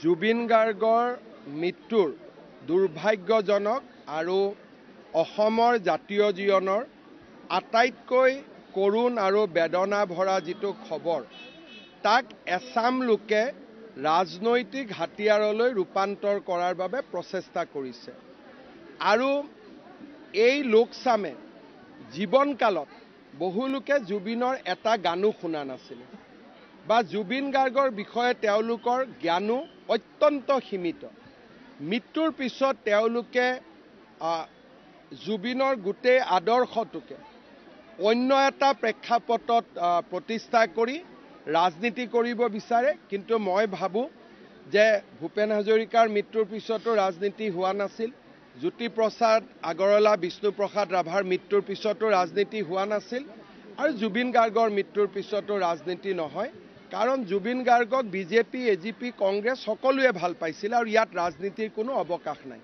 জুবিন গাৰ্গৰ মৃত্যুৰ দুৰ্ভাগ্যজনক আৰু অসমৰ জাতীয় জীৱনৰ আটাইতকৈ কৰুণ আৰু বেদনা ভৰা যিটো খবৰ তাক এছাম লোকে ৰাজনৈতিক হাতিয়াৰলৈ ৰূপান্তৰ কৰাৰ বাবে প্ৰচেষ্টা কৰিছে আৰু এই লোকচামে জীৱনকালত বহু লোকে জুবিনৰ এটা গানো শুনা নাছিল বা জুবিন গাৰ্গৰ বিষয়ে তেওঁলোকৰ জ্ঞানো অত্যন্ত সীমিত। মৃত্যুৰ পিছত তেওঁলোকে জুবিনৰ গোটেই আদৰ্শটোকে অন্য এটা প্ৰেক্ষাপটত প্ৰতিষ্ঠা কৰি ৰাজনীতি কৰিব বিচাৰে, কিন্তু মই ভাবোঁ যে ভূপেন হাজৰিকাৰ মৃত্যুৰ পিছতো ৰাজনীতি হোৱা নাছিল, জ্যোতিপ্ৰসাদ আগৰৱালা বিষ্ণুপ্ৰসাদ ৰাভাৰ মৃত্যুৰ পিছতো ৰাজনীতি হোৱা নাছিল আৰু জুবিন গাৰ্গৰ মৃত্যুৰ পিছতো ৰাজনীতি নহয়, কাৰণ জুবিন গাৰ্গক বিজেপি এজিপি কংগ্ৰেছ সকলোৱে ভাল পাইছিল আৰু ইয়াত ৰাজনীতিৰ কোনো অৱকাশ নাই।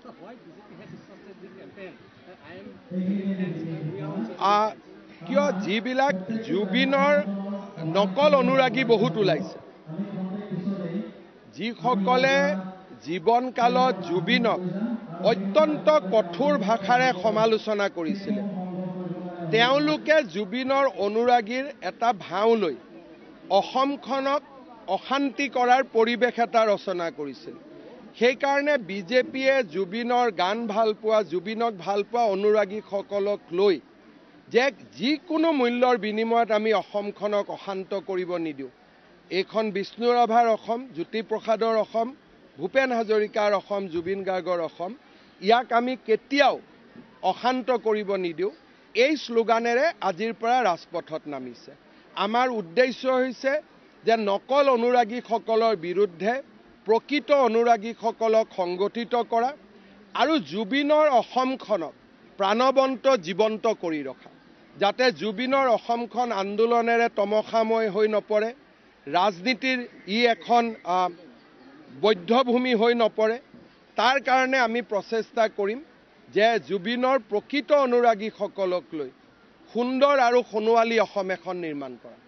কিয় যিবিলাক জুবিনৰ নকল অনুৰাগী বহুত ওলাইছে, যিসকলে জীৱনকালত জুবিনক অত্যন্ত কঠোৰ ভাষাৰে সমালোচনা কৰিছিলে, তেওঁলোকে জুবিনৰ অনুৰাগীৰ এটা ভাও লৈ অসমখনক অশান্তি কৰাৰ পৰিৱেশ এটা ৰচনা কৰিছিল। সেইকাৰণে বিজেপিয়ে জুবিনৰ গান ভাল পোৱা, জুবিনক ভাল পোৱা অনুৰাগীসকলক লৈ যে যিকোনো মূল্যৰ বিনিময়ত আমি অসমখনক অশান্ত কৰিব নিদিওঁ, এইখন বিষ্ণু ৰাভাৰ অসম, জ্যোতিপ্ৰসাদৰ অসম, ভূপেন হাজৰিকাৰ অসম, জুবিন গাৰ্গৰ অসম, ইয়াক আমি কেতিয়াও অশান্ত কৰিব নিদিওঁ, এই শ্লোগানেৰে আজিৰ পৰা ৰাজপথত নামিছে। আমাৰ উদ্দেশ্য হৈছে যে নকল অনুৰাগীসকলৰ বিৰুদ্ধে প্ৰকৃত অনুৰাগীসকলক সংগঠিত কৰা আৰু জুবিনৰ অসমখনক প্ৰাণৱন্ত জীৱন্ত কৰি ৰখা, যাতে জুবিনৰ অসমখন আন্দোলনেৰে তমসাময় হৈ নপৰে, ৰাজনীতিৰ এখন বধ্যভূমি হৈ নপৰে। তাৰ কাৰণে আমি প্ৰচেষ্টা কৰিম যে জুবিনৰ প্ৰকৃত অনুৰাগীসকলক লৈ সুন্দৰ আৰু সোণোৱালী অসম এখন নিৰ্মাণ কৰা।